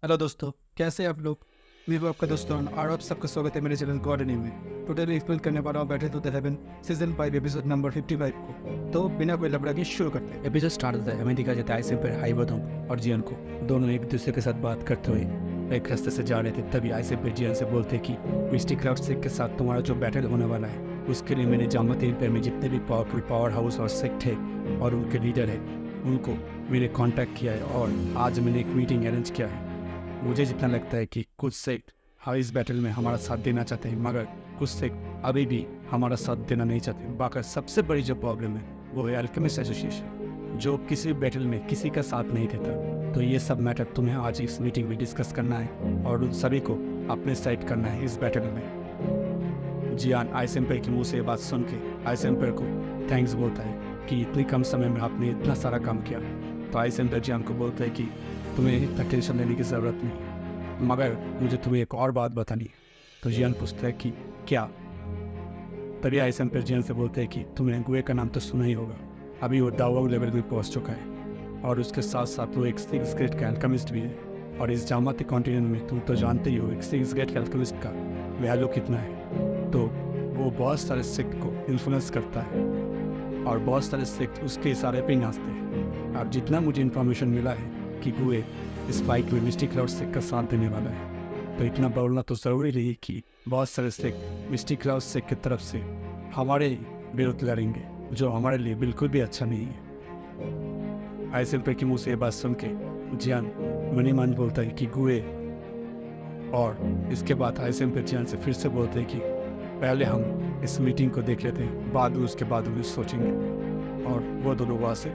Hello दोस्तों, कैसे हैं आप लोग। मैं हूं आपका दोस्त रोहन और आप सबका स्वागत है मेरे चैनल गॉर्डनिंग में। टोटल एक्सप्लेन करने वाला हूँ battle to the heaven season 5 episode number 55 को। तो बिना कोई लफड़ा के शुरू करते हैं। एपिसोड स्टार्ट होता है, हमें दिखा जाता है आइसेम्पर, हाइबोथम और जियन को दोनों एक दूसरे के साथ बात करते हुए एक रास्ते से जा रहे थे। तभी आइसेम्पर जियन से बोलते कि मिस्टिक क्लाउड सेक्ट के साथ तुम्हारा जो बैटल होने वाला है उसके लिए मैंने जामा एम्पायर में जितने भी पावरफुल पावर हाउस और सेक्ट है और उनके लीडर है उनको मैंने कांटेक्ट किया है और आज मैंने एक मीटिंग अरेंज किया है। मुझे जितना लगता है कि कुछ सेक्ट इस बैटल में हमारा साथ देना चाहते हैं, मगर कुछ सेक्ट अभी भी हमारा साथ देना नहीं चाहते। बाकी सबसे बड़ी जो प्रॉब्लम है वो है अल्केमिस्ट एसोसिएशन, जो किसी बैटल में किसी का साथ नहीं देता। तो ये सब मैटर तुम्हें आज इस मीटिंग में डिस्कस करना है और उन सभी को अपने साइड करना है इस बैटल में। जियान आइसेम्पर के मुँह से ये बात सुन के आइसेम्पर को थैंक्स बोलता है कि इतनी कम समय में आपने इतना सारा काम किया। तो आइसेम्पर जियान को बोलता है कि तुम्हें इतना टेंशन लेने की ज़रूरत नहीं, मगर मुझे तुम्हें एक और बात बतानी है। तो जियान पूछता है कि क्या। तभी आइसेम्पर जियान से बोलते हैं कि तुमने गुए का नाम तो सुना ही होगा। अभी वो दावा लेवल पे पहुंच चुका है और उसके साथ साथ वो एक 6 ग्रेड का अल्केमिस्ट भी है। और इस जामाती कॉन्टिनेंट में तुम तो जानते ही हो एक 6 ग्रेड का अल्केमिस्ट का वैल्यू कितना है। तो वो बहुत सारे सेक्ट को इन्फ्लुएंस करता है और बहुत सारे सेक्ट उसके इशारे पे नाचते हैं। अब जितना मुझे इन्फॉर्मेशन मिला है कि गुए इस फाइट में मिस्टिक क्लाउड सेक्ट का साथ देने वाला है, तो इतना बोलना तो ज़रूरी नहीं है कि बहुत सारे सेक्ट मिस्टिक क्लाउड सेक्ट की तरफ से हमारे विरुद्ध लड़ेंगे, जो हमारे लिए बिल्कुल भी अच्छा नहीं है। आइसेम्पर के मुँह से ये बात सुन के जियान मनी मन बोलता है कि गुए, और इसके बाद आइसेम्पर जियान से फिर से बोलते हैं कि पहले हम इस मीटिंग को देख लेते हैं, बाद में उसके बाद सोचेंगे। और वो दोनों वहाँ से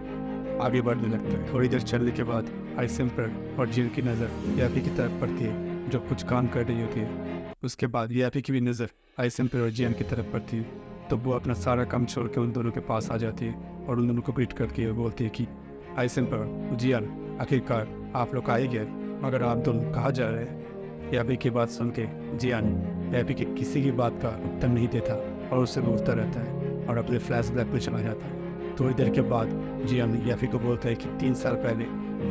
आगे बढ़ने लगता है। थोड़ी देर चलने के बाद आइसेम्पर और जियन की नज़र याफी की तरफ पड़ती है जो कुछ काम कर रही होती है। उसके बाद याफी की भी नज़र आइसेम्पर और जियन की तरफ पड़ती है। तो वो अपना सारा काम छोड़ के उन दोनों के पास आ जाती है और उन दोनों को ग्रीट करके बोलती है कि आइसेम्पर, जियन, आखिरकार आप लोग आ ही गए, मगर आप दोनों कहाँ जा रहे हैं। याफी की बात सुन के जियन याफी की किसी की बात का उत्तर नहीं देता और उससे घूरता रहता है और अपने फ्लैशबैक में चला जाता है। थोड़ी देर के बाद जियान याफी को बोलता है कि 3 साल पहले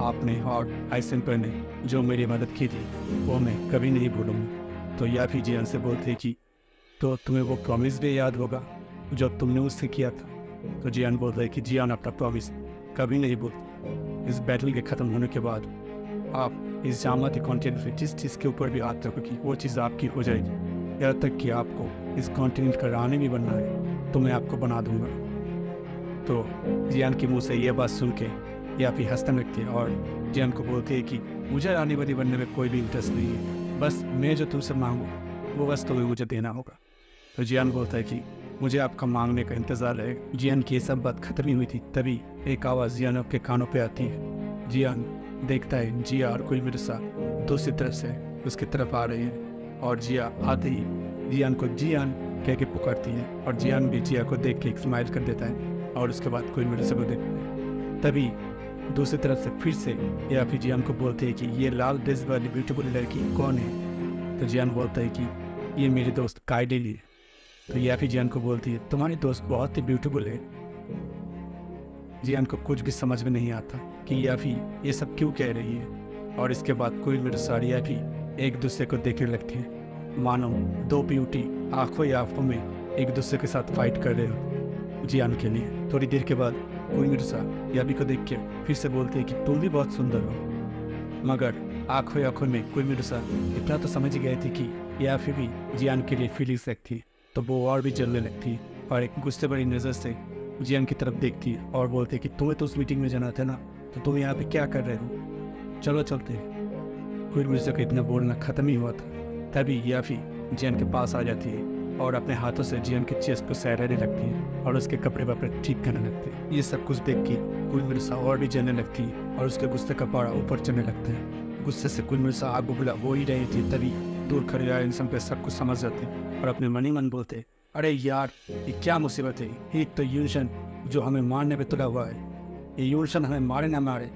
आपने और आइसेम्पर ने जो मेरी मदद की थी वो मैं कभी नहीं भूलूंगा। तो याफी जियान से बोलते हैं कि तो तुम्हें वो प्रॉमिस भी याद होगा जो तुमने उससे किया था। तो जियान बोलता है कि जियान अपना प्रॉमिस कभी नहीं भूलता। इस बैटल के ख़त्म होने के बाद आप इस जामाती कॉन्टिनेंट में जिस चीज़ के ऊपर भी हाथ रखोगी वो चीज़ आपकी हो जाएगी। यहाँ तक कि आपको इस कॉन्टिनेंट का रानी भी बनना है तो मैं आपको बना दूंगा। तो जियान के मुंह से यह बात सुन के याफी हंसने लगती है और जियान को बोलती है कि मुझे रानी वानी बनने में कोई भी इंटरेस्ट नहीं है, बस मैं जो तुमसे मांगूँ वो बस तुम्हें मुझे देना होगा। तो जियान बोलता है कि मुझे आपका मांगने का इंतज़ार है। जियान की ये सब बात खत्म ही हुई थी, तभी एक आवाज़ जियान के कानों पे आती है। जियान देखता है जिया और कोई मिर्सा दूसरी तरफ से उसकी तरफ आ रही है और जिया आते ही जियान को जियान कह के पुकारती है और जियान भी जिया को देख के एक स्माइल कर देता है और उसके बाद कोई मिर्सा को देखता है। तभी दूसरी तरफ से फिर से याफी जियान को बोलते हैं कि ये लाल ड्रेस वाली ब्यूटीफुल लड़की कौन है। तो जियान बोलता है कि ये मेरी दोस्त काइडेली है। तो याफी जियान को बोलती है तुम्हारी दोस्त बहुत ही ब्यूटीफुल है। जियान को कुछ भी समझ में नहीं आता कि याफी ये सब क्यों कह रही है। और इसके बाद कोई मिर्सा और याफी एक दूसरे को देखने लगती है मानो दो ब्यूटी आंखों ही आंखों में एक दूसरे के साथ फाइट कर रहे हो जियान के लिए। थोड़ी देर के बाद कोई मिर्सा याफी को देख के फिर से बोलते हैं कि तुम भी बहुत सुंदर हो। मगर आंखों आंखों में कोई मिर्सा इतना तो समझ गए थे कि याफी भी जियान के लिए फीलिंग्स रखती, तो वो और भी जलने लगती है और एक गुस्से भरी नज़र से जियान की तरफ देखती है और बोलते हैं कि तुम्हें तो उस मीटिंग में जाना था ना, तो तुम यहाँ पे क्या कर रहे हो, चलो चलते हैं। कोई मिर्जा का इतना बोलना ख़त्म ही हुआ था तभी याफी जियान के पास आ जाती है और अपने हाथों से जियान के चेस्ट को सहराने लगती है और उसके कपड़े वपड़े ठीक करने लगते हैं। ये सब कुछ देख के कुल मिर्सा और भी जलने लगती है और उसके गुस्से का पारा ऊपर चढ़ने लगता है। गुस्से से कुल मिर्सा आग बुबला हो ही रही थी, तभी दूर खड़े आए इंसान पे सब कुछ समझ जाते हैं और अपने मनी मन बोलते अरे यार ये क्या मुसीबत है। एक तो यूशन जो हमें मारने पे तुला हुआ है, ये यूशन हमें मारे ना मारे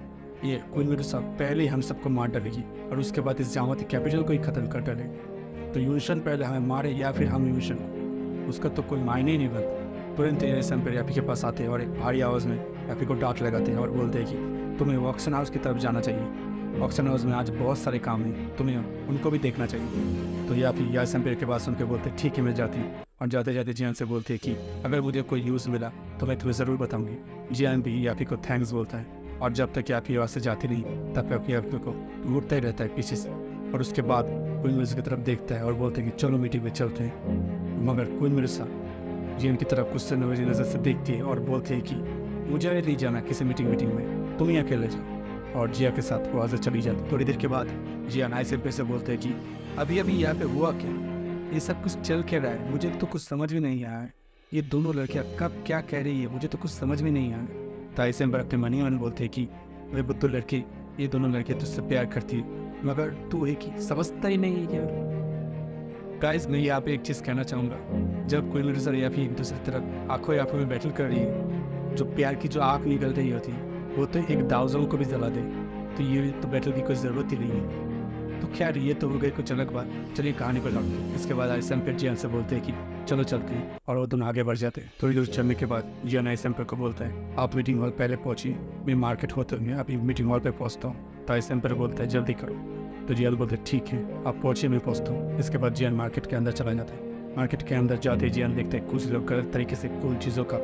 ये कुल मिर्सा पहले ही हम सबको मार डालेगी और उसके बाद इस जामाती कैपिटल को ही ख़त्म कर डालेगी। तो यूशन पहले हमें मारे या फिर हम यूशन को, उसका तो कोई मायने ही नहीं बनता। तुरंत आइसेम्पर याफी के पास आते हैं और एक भारी आवाज़ में याफी को डांट लगाते हैं और बोलते हैं कि तुम्हें ऑक्शन हाउस की तरफ जाना चाहिए ऑक्शन हाउस में आज बहुत सारे काम हैं, तुम्हें उनको भी देखना चाहिए। तो या फिर यास एम्पायर के बात सुन के बोलते ठीक है मैं जाती हूँ। और जाते जाते जियान से बोलते हैं कि अगर मुझे कोई न्यूज़ मिला तो मैं तुम्हें ज़रूर बताऊँगी। जियान भी याफी को थैंक्स बोलता है और जब तक याफी वहाँ से जाती नहीं तब तक याफी को घूरता ही रहता है पीछे से। और उसके बाद क्वीन मिर्सा की तरफ देखता है और बोलते हैं कि चलो मीटिंग में चलते हैं। मगर क्वीन मिर्सा जियान की तरफ गुस्से नज़र से देखती है और बोलती है कि मुझे नहीं जाना किसी मीटिंग में, तुम ही अकेले जाओ। और जिया के साथ वहाँ से चली जाती। थोड़ी देर के बाद जिया नाइस एम्पायर से बोलते हैं कि अभी यहाँ पे हुआ क्या, ये सब कुछ चल क्या रहा है, मुझे तो कुछ समझ में नहीं आया है। ये दोनों लड़कियाँ कब क्या कह रही है मुझे तो कुछ समझ में नहीं आया। तो नाइस एम्पायर अपने मनी मन बोलते हैं कि वे बुद्धू लड़की, ये दोनों लड़कियाँ तुझसे प्यार करती है मगर तू है कि समझता ही नहीं है यार। गाइस मैं यहाँ पे एक चीज़ कहना चाहूँगा, जब क्वीन मिर्सा या फिर दूसरी तरफ आंखों में बैटल कर रही है, जो प्यार की जो आँख निकल रही होती है वो तो एक दावजों को भी जला दे, तो ये तो बैटल की कोई ज़रूरत ही नहीं है। तो खैर ये तो हो गई कुछ अलग बात, चलिए कहानी पर लौटते हैं। इसके बाद आइस एम्पायर जियान से बोलते हैं कि चलो चलते हैं और वो दोनों आगे बढ़ जाते हैं। थोड़ी दूर चलने के बाद जियान आइस एम्पायर को बोलता है आप मीटिंग हॉल पहले पहुँचिए, मैं मार्केट होते हुए अभी मीटिंग हॉल पर पहुँचता हूँ। तो आइस एम्पायर बोलता है जल्दी करो। तो जियान बोलते हैं ठीक है आप पहुँचिए मैं पहुँचता हूँ। इसके बाद जियान मार्केट के अंदर चला जाता है। मार्केट के अंदर जाते ही जियान देखते हैं कुछ लोग गलत तरीके से कुछ चीज़ों का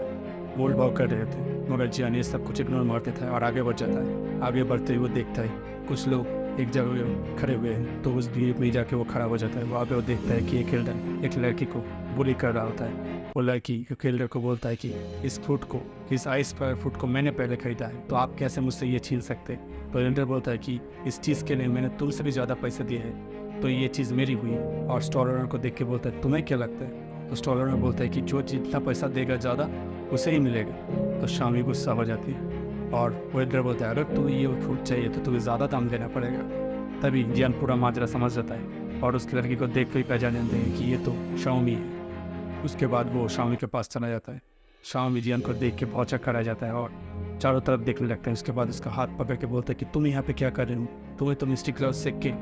मोल भाव कर रहे थे, मगर जियान ये सब कुछ इग्नोर मार देता है और आगे बढ़ जाता है। आगे बढ़ते हुए देखता है कुछ लोग एक जगह खड़े हुए हैं, तो उस भीड़ में जाके वो खड़ा हो जाता है। वहाँ पे वो देखता है कि एक हिल्डन एक लड़की को बुली कर रहा होता है। वो लड़की हिल्डन को बोलता है कि इस फ्रूट को, इस आइस पर फ्रूट को मैंने पहले खरीदा है, तो आप कैसे मुझसे ये छीन सकते। तो हिल्डन बोलता है कि इस चीज़ के लिए मैंने तुमसे भी ज़्यादा पैसे दिए हैं, तो ये चीज़ मेरी हुई। और स्टॉल ओनर को देख के बोलता है तुम्हें क्या लगता है। तो स्टॉल ओनर बोलता है कि जो जितना पैसा देगा ज़्यादा उसे ही मिलेगा। तो शामी गुस्सा हो जाती है और वो इधर बोलता है अगर तुम्हें ये फ्रूट चाहिए तो तुम्हें ज़्यादा दाम देना पड़ेगा। तभी जियान पूरा माजरा समझ जाता है और उस लड़की को देख कर ही पहचान जाते हैं कि ये तो शाओमी है। उसके बाद वो शाओमी के पास चला जाता है। शाओमी जियान को देख के बहुत चक्कर आ जाता है और चारों तरफ देखने लगता है। उसके बाद उसका हाथ पकड़ के बोलता है कि तुम यहाँ पे क्या कर रहे हो, तुम्हें तो मिस्टी क्लाउड से के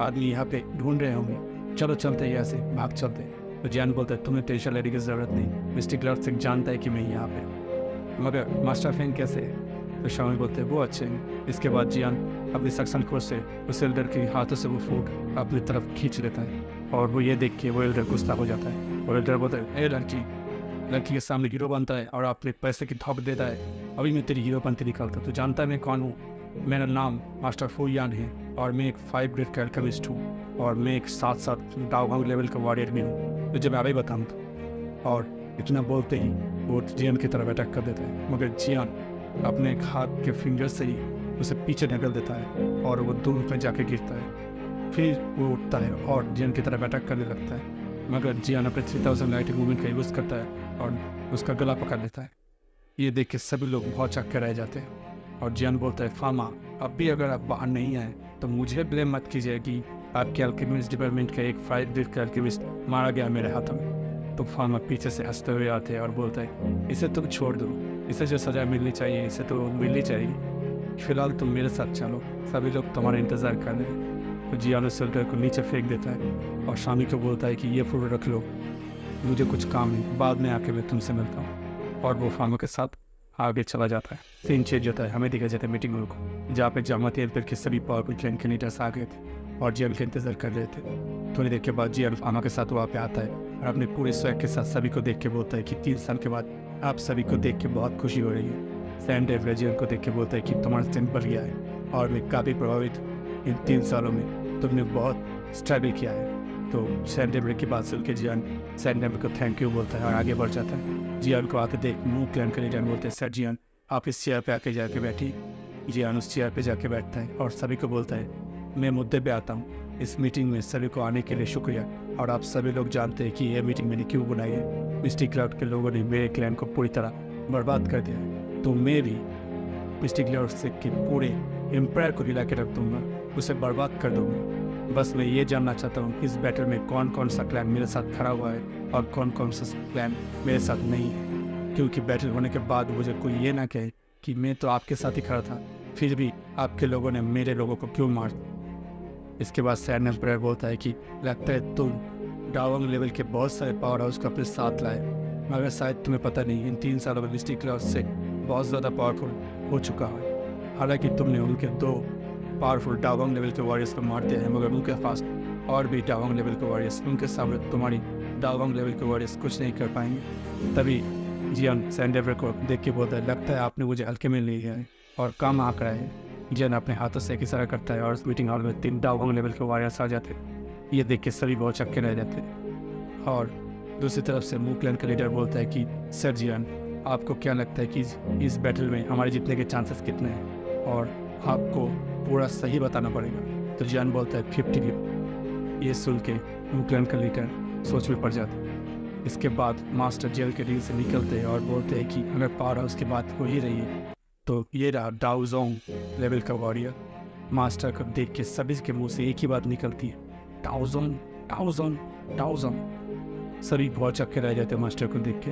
आदमी यहाँ पे ढूंढ रहे होंगे, चलो चलते यहाँ से, भाग चलते। तो जियान बोलता है तुम्हें टेंशन लेने की ज़रूरत नहीं, मिस्टी क्लाउड से जानता है कि मैं यहाँ पे, मगर मास्टर फैन कैसे है। तो शामी बोलते हैं वो अच्छे हैं। इसके बाद जियान अपनी सक्शन फोर्स से उस एल्डर के हाथों से वो फ्रूट अपनी तरफ खींच लेता है और वो ये देख के वो एल्डर गुस्सा हो जाता है। और एल्डर बोलता है ए लड़की के सामने हीरो बनता है और अपने पैसे की थोप देता है, अभी मैं तेरी हीरो बनती निकलता। तो जानता है मैं कौन हूँ, मेरा नाम मास्टर फू यान है और मैं एक 5 ग्रेड का अल्केमिस्ट हूँ और मैं एक साथ डाउन लेवल का वॉरियर भी हूँ, तो जब मैं अभी बताऊँ। और इतना बोलते ही वो जियान की तरफ अटैक कर देता है, मगर जियान अपने एक हाथ के फिंगर से ही उसे पीछे ढकेल देता है और वो दूर पर जाके गिरता है। फिर वो उठता है और जियान की तरफ अटैक करने लगता है, मगर जियान अपने 3000 लाइटिंग मूवमेंट का यूज़ करता है और उसका गला पकड़ लेता है। ये देख के सभी लोग बहुत चक्के रह जाते हैं और जियान बोलता है फामा अब भी अगर आप बाहर नहीं आए तो मुझे ब्लेम मत कीजिए कि आपके अल्केमिस्ट डिपार्टमेंट का एक 5 ग्रेड का अल्केमिस्ट मारा गया मेरे हाथों में। तो फामा पीछे से हंसते हुए आते हैं और बोलता है इसे तुम छोड़ दो, इसे जो सज़ा मिलनी चाहिए इसे तो मिलनी चाहिए, फिलहाल तुम मेरे साथ चलो, सभी लोग तुम्हारा इंतज़ार कर रहे हैं। तो जियान उस एल्डर को नीचे फेंक देता है और शामी को बोलता है कि ये फ्रूट रख लो, मुझे कुछ काम है, बाद में आके मैं तुमसे मिलता हूँ। और वो फामा के साथ आगे चला जाता है। सीन चेंज होता है, हमें दिखा जाता है मीटिंग हॉल को, जहाँ पे जामाती एम्पायर के सभी पावरफुल क्लैन के लीडर्स आ गए थे और जियान का इंतजार कर रहे थे। थोड़ी देर के बाद जियान फामा के साथ वहाँ पे आता है और अपने पूरे स्वैग के साथ सभी को देख के बोलता है कि 3 साल के बाद आप सभी को देख के बहुत खुशी हो रही है। सैंडेव जियान को देख के बोलता है कि तुम्हारा स्ट्रेंथ बढ़ गया है और मैं काफ़ी प्रभावित, इन 3 सालों में तुमने बहुत स्ट्रगल किया है। तो सैंडेव की बात सुन के जियान सैंडेव को थैंक यू बोलता है और आगे बढ़ जाता है। जियान को आके देख मुँह क्लैन के लीडर बोलते हैं सर जियान आप इस चेयर पे आके जाके बैठी। जियान उस चेयर पे जाके बैठता है और सभी को बोलता है मैं मुद्दे पे आता हूँ, इस मीटिंग में सभी को आने के लिए शुक्रिया और आप सभी लोग जानते हैं कि यह मीटिंग मैंने क्यों बुलाई है। मिस्टी क्लाउड के लोगों ने मेरे क्लैन को पूरी तरह बर्बाद कर दिया है, तो मैं भी मिस्टी क्लाउड से के पूरे एम्पायर को हिला के रख दूँगा, उसे बर्बाद कर दूँगा। बस मैं ये जानना चाहता हूँ इस बैटल में कौन कौन सा क्लैन मेरे साथ खड़ा हुआ है और कौन कौन सा क्लैन मेरे साथ नहीं है, क्योंकि बैटल होने के बाद मुझे कोई ये ना कहे कि मैं तो आपके साथ ही खड़ा था, फिर भी आपके लोगों ने मेरे लोगों को क्यों मार। इसके बाद सैंड एम्पायर बोलता है कि लगता है तुम डाउन लेवल के बहुत सारे पावर हाउस को अपने साथ लाए, मगर शायद तुम्हें पता नहीं इन 3 सालों में मिस्टी क्लाउड से बहुत ज़्यादा पावरफुल हो चुका है। हालांकि तुमने उनके 2 पावरफुल डाउन लेवल के वॉरियर्स को मारते हैं, मगर उनके पास और भी डाउन लेवल के वॉरियर्स, उनके सामने तुम्हारी डाउन लेवल के वॉरियर्स कुछ नहीं कर पाएंगे। तभी जियान सैंडेवर को देख के बोलता है, लगता है आपने मुझे हल्के में ले लिया है और काम आंक रहा है। जियान अपने हाथों से एक इशारा करता है और मीटिंग हॉल में 3 डाउन लेवल के वॉरियर्स आ जाते हैं। ये देख के सभी बहुत चक्के रह जाते हैं। और दूसरी तरफ से मूक क्लैन का लीडर बोलता है कि सर जियान, आपको क्या लगता है कि इस बैटल में हमारे जीतने के चांसेस कितने हैं, और आपको पूरा सही बताना पड़ेगा। तो जियान बोलता है 50। ये सुन के मूक क्लैन का लीडर सोच में पड़ जाता है। इसके बाद मास्टर जेल के रील से निकलते हैं और बोलते हैं कि अगर पावर हाउस की बात हो ही रही है तो ये रहा डाउजोंग लेवल का वॉरियर। मास्टर को देख के सभी के मुंह से एक ही बात निकलती है, डाउजोंग डाउजोंग डाउजोंग। सभी बहुत चक्के रह जाते हैं मास्टर को देख के।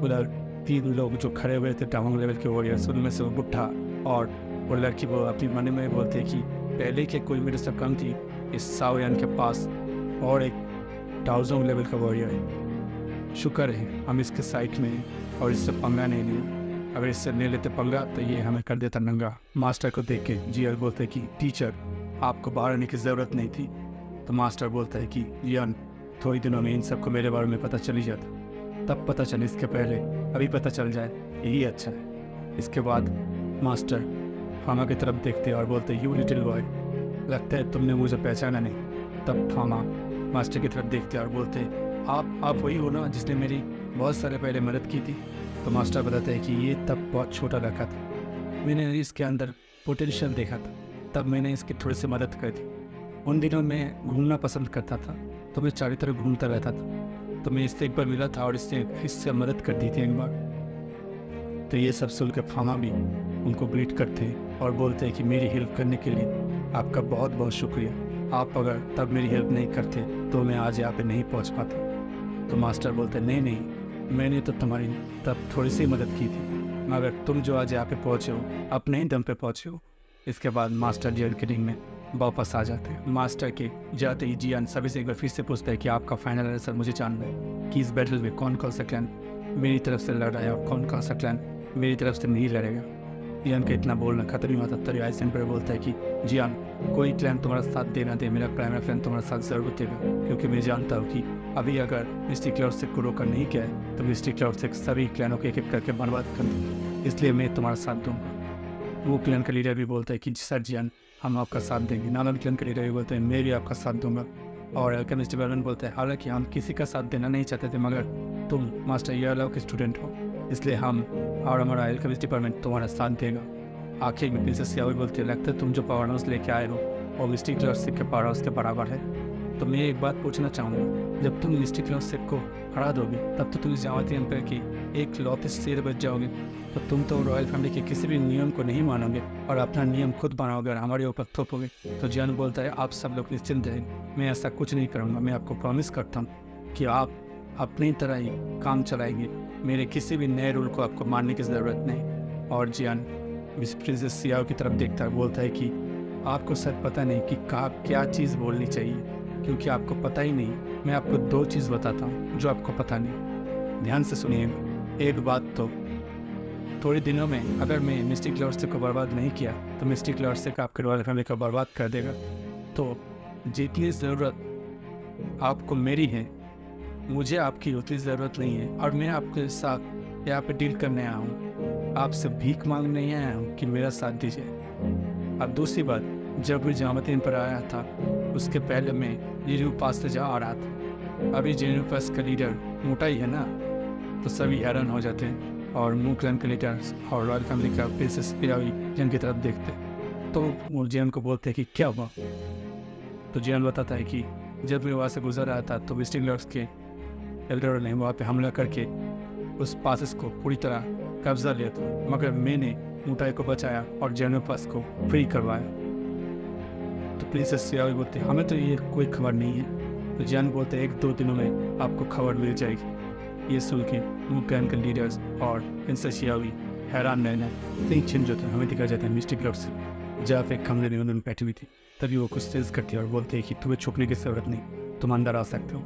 उधर 3 लोग जो खड़े हुए थे डाउन लेवल के वॉरियर्स, उनमें से वो बुढ़ा और वो लड़की वो अपनी मन में बोलते कि पहले के कोई मेरे से कम थी, इस सावयान के पास और एक डाउजोंग लेवल का वॉरियर है। शुक्र है हम इसके साइड में हैं और इससे पंगा नहीं लिया, अगर इससे ले लेते पंगा तो ये हमें कर देता नंगा। मास्टर को देख के जियान बोलते कि टीचर, आपको बाहर आने की ज़रूरत नहीं थी। तो मास्टर बोलता है कि जियान, थोड़ी दिनों में इन सबको मेरे बारे में पता चल ही जाता, तब पता चले इसके पहले अभी पता चल जाए, यही अच्छा है। इसके बाद मास्टर फामा की तरफ देखते और बोलते, यू लिटिल बॉय, लगता है तुमने मुझे पहचाना नहीं। तब फामा मास्टर की तरफ देखते और बोलते, आप वही हो ना जिसने मेरी बहुत सारे पहले मदद की थी। तो मास्टर बताते हैं कि ये तब बहुत छोटा लड़का था, मैंने इसके अंदर पोटेंशियल देखा था, तब मैंने इसकी थोड़ी सी मदद कर दी। उन दिनों मैं घूमना पसंद करता था तो मैं चारों तरफ घूमता रहता था, तो मैं इससे एक बार मिला था और इससे मदद कर दी थी एक बार। तो ये सब सुन के फामा भी उनको ग्रीट करते हैं और बोलते हैं कि मेरी हेल्प करने के लिए आपका बहुत बहुत शुक्रिया, आप अगर तब मेरी हेल्प नहीं करते तो मैं आज यहाँ पे नहीं पहुँच पाता। तो मास्टर बोलते, नहीं, मैंने तो तुम्हारी तब थोड़ी सी मदद की थी, मगर तुम जो आज यहाँ पे पहुँचे हो अपने ही दम पे पहुँचे हो। इसके बाद मास्टर जेल के रिंग में वापस आ जाते हैं। मास्टर के जाते ही जियान सभी से एक बार फिर से पूछता है कि आपका फाइनल आंसर मुझे जानना है कि इस बैटल में कौन कौन सा क्लैन मेरी तरफ से लड़ रहा है और कौन कौन सा क्लैन मेरी तरफ से नहीं लड़ेगा। जियान का इतना बोलना खत्म ही होता तभी आइसेंपर बोलता है कि जियान, कोई क्लैन तुम्हारा साथ देना दे, मेरा प्राइमरी क्लैन तुम्हारा साथ जरूर देगा, क्योंकि मैं जानता हूँ कि अभी अगर मिस्टिक क्लाउड से को रोका नहीं किया है तो मिस्टिक क्लाउड से सभी क्लैनों को एक एक करके बर्बाद कर दूँ, इसलिए मैं तुम्हारा साथ दूँगा। वो क्लैन का लीडर भी बोलता है कि सर जियान, हम आपका साथ देंगे। नालन क्लैन का लीडर भी बोलते हैं, मैं भी आपका साथ दूंगा। और अल्केमिस्ट बैरन बोलते हैं, हालांकि हम किसी का साथ देना नहीं चाहते थे, मगर तुम मास्टर येलो के स्टूडेंट हो, इसलिए हम और हमारा अल्केमिस्ट डिपार्टमेंट तुम्हारा साथ देगा। आखिर में प्रिंसेस यावी बोलती है, लगता है तुम जो पावर हाउस लेके आए हो और मिस्टिक क्लाउड के पावर हाउस के बराबर है। तो मैं एक बात पूछना चाहूँगा, जब तुम मिस्टिक क्लाउड को हरा दोगे तब तो तुम जावती एम्पायर की एक लौते शेर बच जाओगे, तो तुम तो रॉयल फैमिली के किसी भी नियम को नहीं मानोगे और अपना नियम खुद बनाओगे और हमारे ऊपर थोपोगे। तो जियान बोलता है, आप सब लोग निश्चिंत रहें, मैं ऐसा कुछ नहीं करूँगा, मैं आपको प्रॉमिस करता हूँ कि आप अपनी तरह ही काम चलाएंगे, मेरे किसी भी नए रूल को आपको मानने की ज़रूरत नहीं। और जियान मिस प्रिंसेस सियाओ की तरफ देखता है, बोलता है कि आपको सर पता नहीं कि क्या चीज़ बोलनी चाहिए, क्योंकि आपको पता ही नहीं। मैं आपको 2 चीज़ बताता हूँ जो आपको पता नहीं, ध्यान से सुनिएगा। एक बात तो, थोड़े दिनों में अगर मैं मिस्टिक क्लाउड को बर्बाद नहीं किया तो मिस्टिक क्लाउड आपके रॉयल फैमिली को बर्बाद कर देगा। तो जितनी ज़रूरत आपको मेरी है, मुझे आपकी उतनी ज़रूरत नहीं है, और मैं आपके साथ यहाँ पे डील करने आया हूँ, आपसे भीख मांगने नहीं आया हूँ कि मेरा साथ दीजिए। अब दूसरी बात, जब मैं जामतीन पर आया था उसके पहले मैं जेनू पास से जा आ रहा था। अभी जेनू पास का लीडर मोटा ही है ना, तो सभी हैरान हो जाते हैं और मूक क्लैन के लीडर और रॉयल फैमिली का प्रिंसेस पियावी जिन की तरफ देखते हैं। तो वो जियान को बोलते हैं कि क्या हुआ। तो जियान बताता है कि जब मैं वहाँ से गुजर रहा था तो मिस्टिक क्लाउड के एल्डर ने वहाँ पे हमला करके उस पासेस को पूरी तरह कब्जा लिया था, मगर मैंने मोटाई को बचाया और जेनू पास को फ्री करवाया। तो प्रिंसेस सियावी बोलते हैं, हमें तो ये कोई खबर नहीं है। तो जियान बोलते हैं, 1-2 दिनों में आपको खबर मिल जाएगी। ये सुन के मूक क्लैन के लीडर्स और प्रिंसेस सियावी हैरान रहना तीन छिन जो थे हमें दिखा जाता है मिस्टिक क्लाउड से, जहाँ पे एक कमरे में उन्होंने बैठी हुई थी। तभी वो कुछ सेल्स करती है और बोलते हैं कि तुम्हें छुपने की जरूरत नहीं, तुम अंदर आ सकते हो।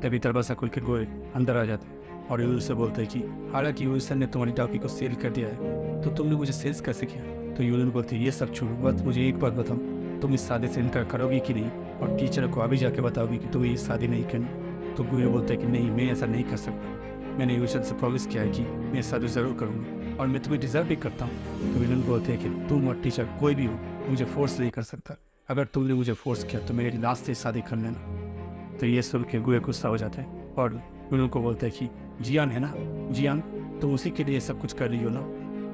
तभी दरवाजा खुल के गोए अंदर आ जाते हैं और यूल से बोलते हैं कि हालांकि यूल ने तुम्हारी डाकी को सेल कर दिया है, तो तुमने मुझे सेल्स कैसे किया। तो यूल बोलती है, ये सब छोड़ो, बस मुझे एक बात बताओ, तुम इस शादी से इनकार करोगी कि नहीं, और टीचर को अभी जाके बताओगी कि तुम्हें ये शादी नहीं करनी। तो गुए बोलते हैं कि नहीं, मैं ऐसा नहीं कर सकता, मैंने यूशन से प्रॉमिस किया है कि मैं शादी ज़रूर करूँगा और मैं तुम्हें डिज़र्व भी करता हूँ। तो विलन बोलते हैं कि तुम और टीचर कोई भी हो मुझे फोर्स नहीं कर सकता, अगर तुमने मुझे फोर्स किया तो मेरी लास्ट से शादी कर लेना। तो ये सुन के गुए गुस्सा हो जाते हैं और विलन को बोलते हैं कि जियान है ना, जियान तुम उसी के लिए सब कुछ कर रही हो ना।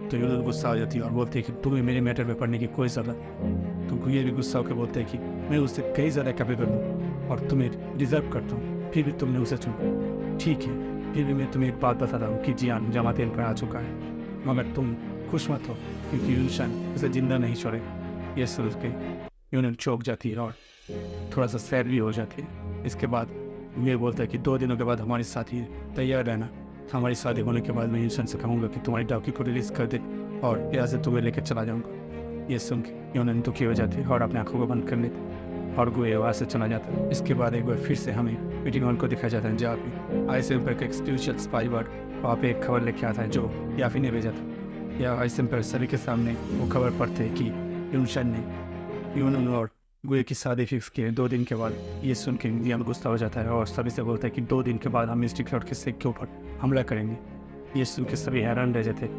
तो यूलन गुस्सा हो जाती है और बोलते हैं कि तुम्हें मेरे मैटर में पढ़ने की कोई ज़रूरत। तो गुए भी गुस्सा होकर बोलते हैं कि मैं उससे कई ज़्यादा कैपेबल हूँ और तुम्हें डिज़र्व करता हूँ, फिर भी तुमने उसे चुना। ठीक है, फिर भी मैं तुम्हें एक बात बता रहा हूँ कि जियान जमात पर आ चुका है, मगर तुम खुश मत हो क्योंकि यूशन उसे जिंदा नहीं छोड़े। ये सुन के यूनियन चौंक जाती है और थोड़ा सा सैड भी हो जाती है। इसके बाद ये बोलता है कि 2 दिनों के बाद हमारी शादी तैयार रहना, हमारी शादी होने के बाद मैं यूशन से कहूँगा कि तुम्हारी डॉक्यूमेंट को रिलीज़ कर दे और यहाँ से तुम्हें लेकर चला जाऊँगा। ये सुन के यूनियन दुखी हो जाती है और अपने आंखों को बंद कर लेती और गुए वहाँ से चला जाता है। इसके बाद एक बार फिर से हमें मीटिंग हॉल को दिखाया जाता है जहाँ पे आईएसएमपर का एक्सक्लूसिव स्पाई वर्ड वहाँ पे एक खबर लेके आता है जो याफी ने भेजा था। या आईएसएमपर सभी के सामने वो खबर पढ़ते हैं कि यूशन ने यूनियन और गुए की शादी फिक्स की है 2 दिन के बाद। ये सुन के जियान गुस्सा हो जाता है और सभी से बोलता है कि 2 दिन के बाद हम मिस्टिक लॉर्ड के सिख के ऊपर हमला करेंगे। ये सुन के सभी हैरान रह जाते।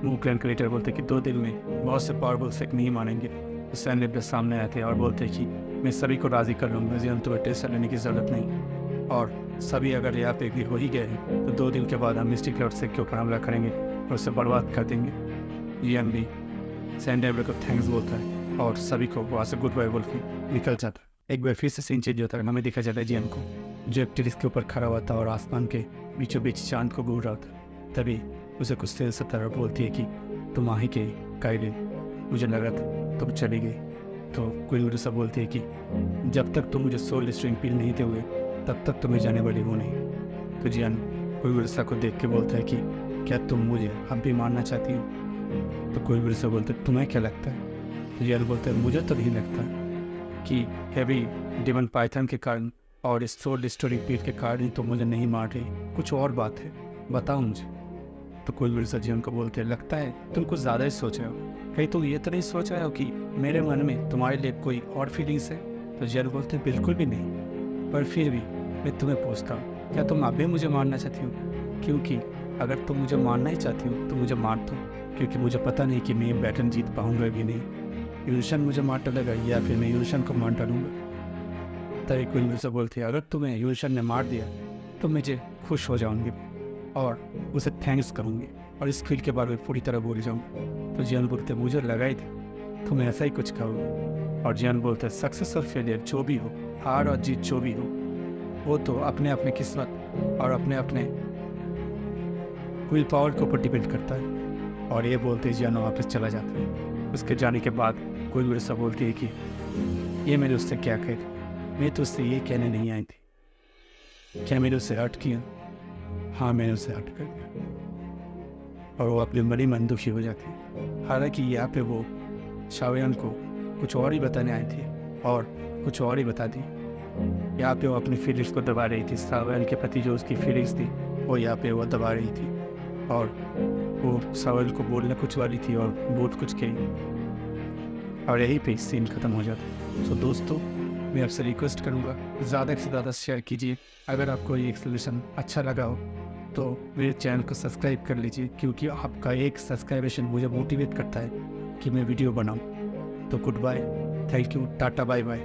मूव क्लैन के लीडर बोलते कि 2 दिन में बहुत से पावरफुल सिख नहीं मानेंगे। तो सैन सामने आते हैं और बोलते हैं कि मैं सभी को राज़ी कर लूँगा, जियान तुम्हें टेस्ट लेने की ज़रूरत नहीं, और सभी अगर यहाँ पे भी हो ही गए हैं तो 2 दिन के बाद हम मिस्टिक लॉर्ड सिख के ऊपर हमला करेंगे और उसे बर्बाद कर देंगे। जियान भी सैन को थैंक्स बोलता है और सभी को वहाँ से गुड बाय बोल के निकल जाता है। एक बार फिर से सीन चेंज होता है, हमें दिखा जाता है जियान को जो एक टेरिस के ऊपर खड़ा हुआ था और आसमान के बीचों बीच चांद को घूर रहा था। तभी उसे कुछ तेल से तरह बोलती है कि तुम आ ही गई काइलिन, मुझे लगा था तुम चली गई। तो क्वीन मेडुसा बोलती है कि जब तक तुम मुझे सोल स्ट्रिंग पील नहीं दोगे तब तक तुम्हें जाने वाली हो नहीं। तो जियान क्वीन मेडुसा को देख के बोलता है कि क्या तुम मुझे अब भी मारना चाहती हो। तो क्वीन मेडुसा बोलते तुम्हें क्या लगता है। तो जियान बोलते हैं मुझे तो नहीं लगता कि हैवी डिमन पाइथन के कारण और इस सोल डिस्टोरिंग पील के कारण ही तो मुझे नहीं मार रही, कुछ और बात है, बताओ मुझे। तो कुल मेडुसा जियान को बोलते हैं लगता है तुम कुछ ज़्यादा ही सोच रहे हो, कहीं तुम ये तो नहीं सोच रहे हो कि मेरे मन में तुम्हारे लिए कोई और फीलिंग्स है। तो जियान बोलते हैं बिल्कुल भी नहीं, पर फिर भी मैं तुम्हें पूछता हूँ क्या तुम अभी मुझे मारना चाहती हो, क्योंकि अगर तुम मुझे मारना ही चाहती हो तो मुझे मार दो, क्योंकि मुझे पता नहीं कि मैं ये बैटल जीत पाऊँगा भी नहीं। यूशन मुझे मार डालेगा या फिर मैं यूशन को मार डालूंगा। तभी क्वीन मेडुसा बोलती है अगर तुम्हें यूशन ने मार दिया तो मुझे खुश हो जाऊंगी और उसे थैंक्स करूंगी और इस फील्ड के बारे में पूरी तरह भूल जाऊंगा। तो जियान बोलते मुझे लगा ही था तुम ऐसा ही कुछ कहोगे। और जियान बोलते सक्सेस और फेलियर जो भी हो, हार और जीत जो भी हो, वो तो अपने अपने किस्मत और अपने अपने विल पावर के ऊपर डिपेंड करता है। और ये बोलते जियान वापस चला जाता है। उसके जाने के बाद कोई मेडुसा बोलती है कि ये मैंने उससे क्या कह, मैं तो उससे ये कहने नहीं आई थी। क्या मैंने उससे हर्ट किया? हाँ, मैंने उससे हर्ट कर दिया। और वो अपने बड़ी मन दुखी हो जाती है। हालांकि यहाँ पे वो शाओयान को कुछ और ही बताने आई थी और कुछ और ही बता दी। यहाँ पे वो अपनी फीलिंग्स को दबा रही थी, शाओयान के प्रति जो उसकी फीलिंग्स थी वो यहाँ पे वो दबा रही थी और वो शाओयान को बोलने कुछ वाली थी और बहुत कुछ कही और यहीं पे सीन ख़त्म हो जाता। सो दोस्तों, मैं आपसे रिक्वेस्ट करूँगा ज़्यादा से ज़्यादा शेयर कीजिए। अगर आपको ये एक्सप्लेनेशन अच्छा लगा हो तो मेरे चैनल को सब्सक्राइब कर लीजिए, क्योंकि आपका एक सब्सक्राइबेशन मुझे मोटिवेट करता है कि मैं वीडियो बनाऊँ। तो goodbye, thank you, tata, bye bye.